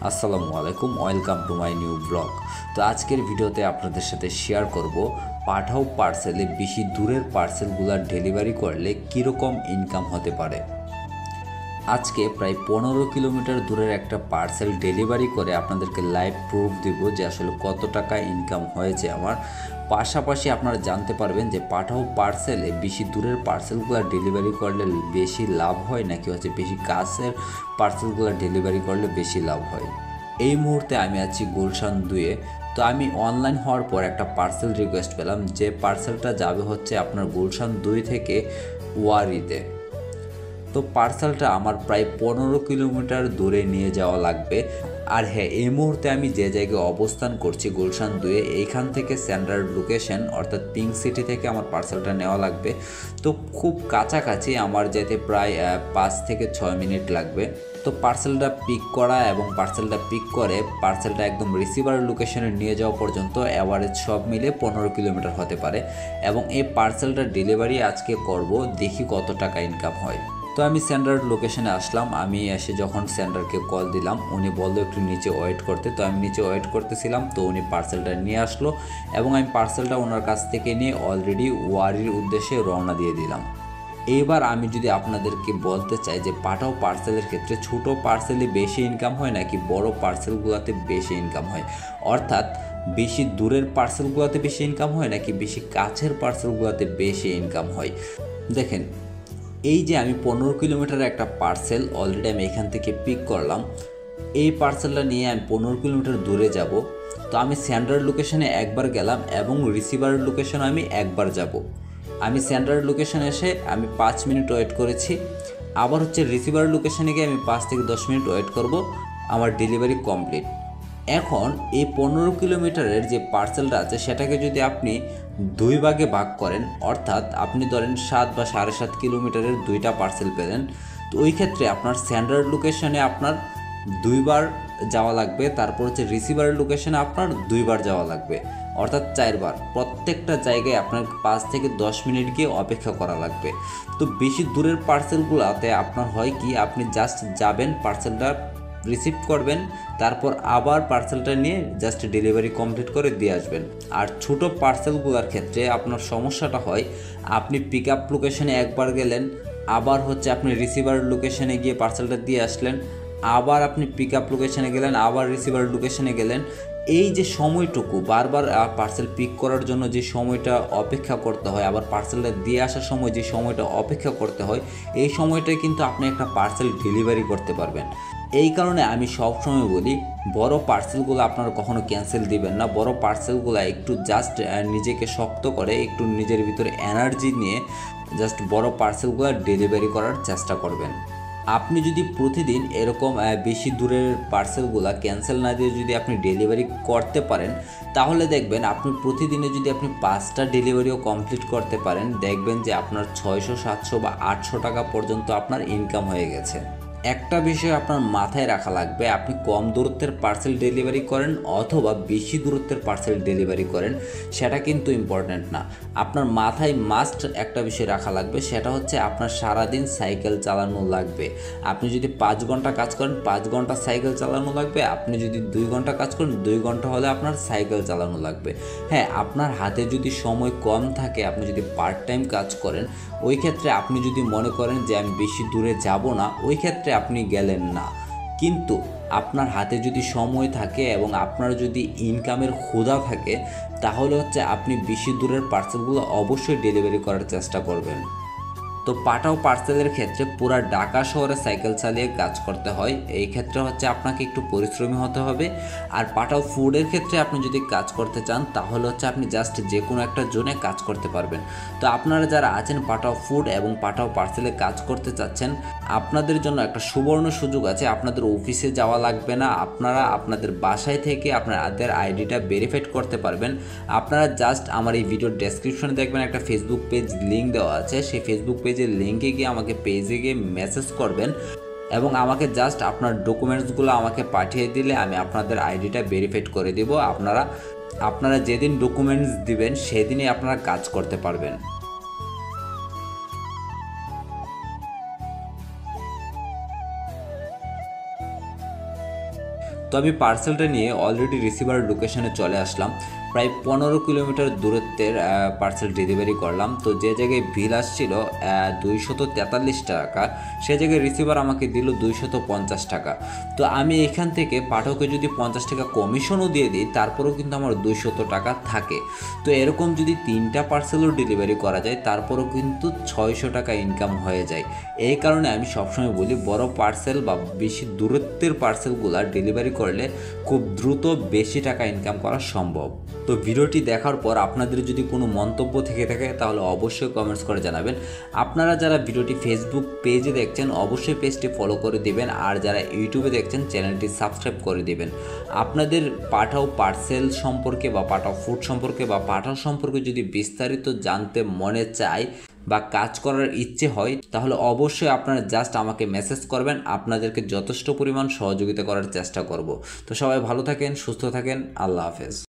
আসসালামু আলাইকুম, welcome to my new blog. তো আজকের ভিডিওতে আপনাদের সাথে শেয়ার করব পাঠাও পার্সেলে বেশি দূরের পার্সেলগুলো ডেলিভারি করলে কীরকম ইনকাম হতে পারে। আজকে প্রায় 15 কিলোমিটার দূরের একটা পার্সেল ডেলিভারি করে আপনাদেরকে লাইভ প্রুফ দিব যে আসলে কত টাকা ইনকাম হয়েছে আমার। পাশাপাশি আপনারা জানতে পারবেন যে পাঠাও পার্সেলে বেশি দূরের পার্সেলগুলো ডেলিভারি করলে বেশি লাভ হয় নাকি হচ্ছে বেশি কাছের পার্সেলগুলো ডেলিভারি করলে বেশি লাভ হয়। এই মুহূর্তে আমি আছি গুলশান 2-এ। তো আমি অনলাইন হওয়ার পর একটা পার্সেল রিকোয়েস্ট পেলাম যে পার্সেলটা যাবে হচ্ছে আপনার গুলশান 2 থেকে ওয়ারিতে। তো পার্সেলটা আমার প্রায় 15 কিলোমিটার দূরে নিয়ে যাওয়া লাগবে। আর হ্যাঁ, এই মুহূর্তে আমি যে জায়গায় অবস্থান করছি গুলশান 2-এ, এইখান থেকে স্ট্যান্ডার্ড লোকেশন অর্থাৎ পিঙ্ক সিটি থেকে আমার পার্সেলটা নেওয়া লাগবে। তো খুব কাছাকাছি, আমার যেতে প্রায় 5 থেকে 6 মিনিট লাগবে। তো পার্সেলটা পিক করা এবং পার্সেলটা পিক করে পার্সেলটা একদম রিসিভার লোকেশনে নিয়ে যাওয়া পর্যন্ত অ্যাভারেজ সব মিলে 15 কিলোমিটার হতে পারে। এবং এই পার্সেলটা ডেলিভারি আজকে করব, দেখি কত টাকা ইনকাম হয়। তো আমি স্ট্যান্ডার্ড লোকেশনে আসলাম। আমি এসে যখন স্ট্যান্ডার্ডকে কল দিলাম, উনি বললো একটু নিচে ওয়েট করতে। তো আমি নিচে ওয়েট করতেছিলাম, তো উনি পার্সেলটা নিয়ে আসলো এবং আমি পার্সেলটা ওনার কাছ থেকে নিয়ে অলরেডি ওয়ারির উদ্দেশ্যে রওনা দিয়ে দিলাম। এইবার আমি যদি আপনাদেরকে বলতে চাই যে পাঠাও পার্সেলের ক্ষেত্রে ছোট পার্সেলে বেশি ইনকাম হয় নাকি বড় পার্সেলগুলোতে বেশি ইনকাম হয়, অর্থাৎ বেশি দূরের পার্সেলগুলোতে বেশি ইনকাম হয় নাকি বেশি কাছের পার্সেলগুলোতে বেশি ইনকাম হয়। দেখেন, এই যে আমি 15 কিলোমিটার একটা পার্সেল অলরেডি আমি এখান থেকে পিক করলাম। এই পার্সেলটা নিয়ে আমি 15 কিলোমিটার দূরে যাব। তো আমি স্ট্যান্ডার্ড লোকেশনে একবার গেলাম এবং রিসিভার লোকেশনে আমি একবার যাব। আমি স্ট্যান্ডার্ড লোকেশনে এসে আমি 5 মিনিট ওয়েট করেছি। আবার হচ্ছে রিসিভার লোকেশনে গিয়ে আমি 5 থেকে 10 মিনিট ওয়েট করব। আমার ডেলিভারি কমপ্লিট। এখন এই 15 কিলোমিটারের যে পার্সেলটা আছে সেটাকে যদি আপনি 2 ভাগে ভাগ করেন, অর্থাৎ আপনি ধরেন 7 বা 7.5 কিলোমিটারের 2টা পার্সেল পেলেন, তো ওই ক্ষেত্রে আপনার স্ট্যান্ডার্ড লোকেশনে আপনার 2 বার যাওয়া লাগবে। তারপর হচ্ছে রিসিভার লোকেশনে আপনার 2 বার যাওয়া লাগবে, অর্থাৎ 4 বার। প্রত্যেকটা জায়গায় আপনার 5 থেকে 10 মিনিট গিয়ে অপেক্ষা করা লাগবে। তো বেশি দূরের পার্সেলগুলোতে আপনার হয় কি, আপনি জাস্ট যাবেন, পার্সেলটা রিসিভ করবেন, তারপর আবার পার্সেলটা নিয়ে জাস্ট ডেলিভারি কমপ্লিট করে দিয়ে আসবেন। আর ছোটো পার্সেলগুলোর ক্ষেত্রে আপনার সমস্যাটা হয়, আপনি পিক আপ লোকেশনে একবার গেলেন, আবার হচ্ছে আপনি রিসিভার লোকেশনে গিয়ে পার্সেলটা দিয়ে আসলেন, আবার আপনি পিক আপ লোকেশনে গেলেন, আবার রিসিভার লোকেশনে গেলেন। এই যে সময়টুকু বারবার পার্সেল পিক করার জন্য যে সময়টা অপেক্ষা করতে হয়, আবার পার্সেলটা দিয়ে আসার সময় যে সময়টা অপেক্ষা করতে হয়, এই সময়টাই কিন্তু আপনি একটা পার্সেল ডেলিভারি করতে পারবেন। এই কারণে আমি সবসময় বলি, বড় পার্সেলগুলো আপনারা কখনো ক্যান্সেল দিবেন না। বড় পার্সেলগুলো একটু জাস্ট নিজেকে শক্ত করে, একটু নিজের ভিতরে এনার্জি নিয়ে জাস্ট বড় পার্সেলগুলো ডেলিভারি করার চেষ্টা করবেন। আপনি যদি প্রতিদিন এরকম বেশি দূরের পার্সেলগুলো ক্যান্সেল না দিয়ে যদি আপনি ডেলিভারি করতে পারেন, তাহলে দেখবেন আপনি প্রতিদিনে যদি আপনি 5টা ডেলিভারিও কমপ্লিট করতে পারেন, দেখবেন যে আপনার 600, 700 বা 800 টাকা পর্যন্ত আপনার ইনকাম হয়ে গেছে। একটা বিষয় আপনার মাথায় রাখা লাগবে, আপনি কম দূরত্বের পার্সেল ডেলিভারি করেন অথবা বেশি দূরত্বের পার্সেল ডেলিভারি করেন, সেটা কিন্তু ইম্পর্ট্যান্ট না। আপনার মাথায় মাস্ট একটা বিষয় রাখা লাগবে, সেটা হচ্ছে আপনার সারাদিন সাইকেল চালানো লাগবে। আপনি যদি 5 ঘন্টা কাজ করেন, 5 ঘন্টা সাইকেল চালানো লাগবে। আপনি যদি 2 ঘন্টা কাজ করেন, 2 ঘন্টা হলে আপনার সাইকেল চালানো লাগবে। হ্যাঁ, আপনার হাতে যদি সময় কম থাকে, আপনি যদি পার্ট টাইম কাজ করেন, ওই ক্ষেত্রে আপনি যদি মনে করেন যে আমি বেশি দূরে যাব না, ওই ক্ষেত্রে আপনি গেলেন না। কিন্তু আপনার হাতে যদি সময় থাকে এবং আপনার যদি ইনকামের ক্ষুধা থাকে, তাহলে হচ্ছে আপনি বেশি দূরের পার্সেলগুলো অবশ্যই ডেলিভারি করার চেষ্টা করবেন। তো পাঠাও পার্সেলের ক্ষেত্রে পুরো ঢাকা শহরে সাইকেল চালিয়ে কাজ করতে হয়। এই ক্ষেত্রে হচ্ছে আপনাকে একটু পরিশ্রমী হতে হবে। আর পাঠাও ফুডের ক্ষেত্রে আপনি যদি কাজ করতে চান, তাহলে হচ্ছে আপনি জাস্ট যে কোনো একটা জোনে কাজ করতে পারবেন। তো আপনারা যারা আছেন পাঠাও ফুড এবং পাঠাও পার্সেলে কাজ করতে চাচ্ছেন, আপনাদের জন্য একটা সুবর্ণ সুযোগ আছে। আপনাদের অফিসে যাওয়া লাগবে না, আপনারা আপনাদের বাসায় থেকে আপনাদের আইডিটা ভেরিফাইড করতে পারবেন। আপনারা জাস্ট আমার এই ভিডিওর ডেসক্রিপশনে দেখবেন একটা ফেসবুক পেজ লিঙ্ক দেওয়া আছে, সেই ফেসবুক পেজের লিঙ্কে গিয়ে আমাকে পেজে গিয়ে মেসেজ করবেন এবং আমাকে জাস্ট আপনার ডকুমেন্টসগুলো আমাকে পাঠিয়ে দিলে আমি আপনাদের আইডিটা ভেরিফাইড করে দিব। আপনারা যেদিন ডকুমেন্টস দিবেন সেদিনই আপনারা কাজ করতে পারবেন। তো আমি পার্সেলটা নিয়ে অলরেডি রিসিভার লোকেশনে চলে আসলাম। প্রায় 15 কিলোমিটার দূরত্বের পার্সেল ডেলিভারি করলাম। তো যে জায়গায় বিল আসছিল 243 টাকা, সে জায়গায় রিসিভার আমাকে দিল 250 টাকা। তো আমি এখান থেকে পাঠককে যদি 50 টাকা কমিশনও দিয়ে দিই, তারপরেও কিন্তু আমার 200 টাকা থাকে। তো এরকম যদি 3টা পার্সেলও ডেলিভারি করা যায়, তারপরেও কিন্তু 600 টাকা ইনকাম হয়ে যায়। এই কারণে আমি সবসময় বলি, বড় পার্সেল বা বেশি দূরত্বের পার্সেলগুলো ডেলিভারি করলে খুব দ্রুত বেশি টাকা ইনকাম করা সম্ভব। তো ভিডিওটি দেখার পর আপনাদের যদি কোনো মন্তব্য থেকে থাকে তাহলে অবশ্যই কমেন্টস করে জানাবেন। আপনারা যারা ভিডিওটি ফেসবুক পেজে দেখছেন অবশ্যই পেজটি ফলো করে দিবেন, আর যারা ইউটিউবে দেখছেন চ্যানেলটি সাবস্ক্রাইব করে দিবেন। আপনাদের পাঠাও পার্সেল সম্পর্কে বা পাঠাও ফুড সম্পর্কে বা পাঠাও সম্পর্কে যদি বিস্তারিত জানতে মনে চায় বা কাজ করার ইচ্ছে হয়, তাহলে অবশ্যই আপনারা জাস্ট আমাকে মেসেজ করবেন, আপনাদেরকে যথেষ্ট পরিমাণ সহযোগিতা করার চেষ্টা করব। তো সবাই ভালো থাকেন, সুস্থ থাকেন, আল্লাহ হাফেজ।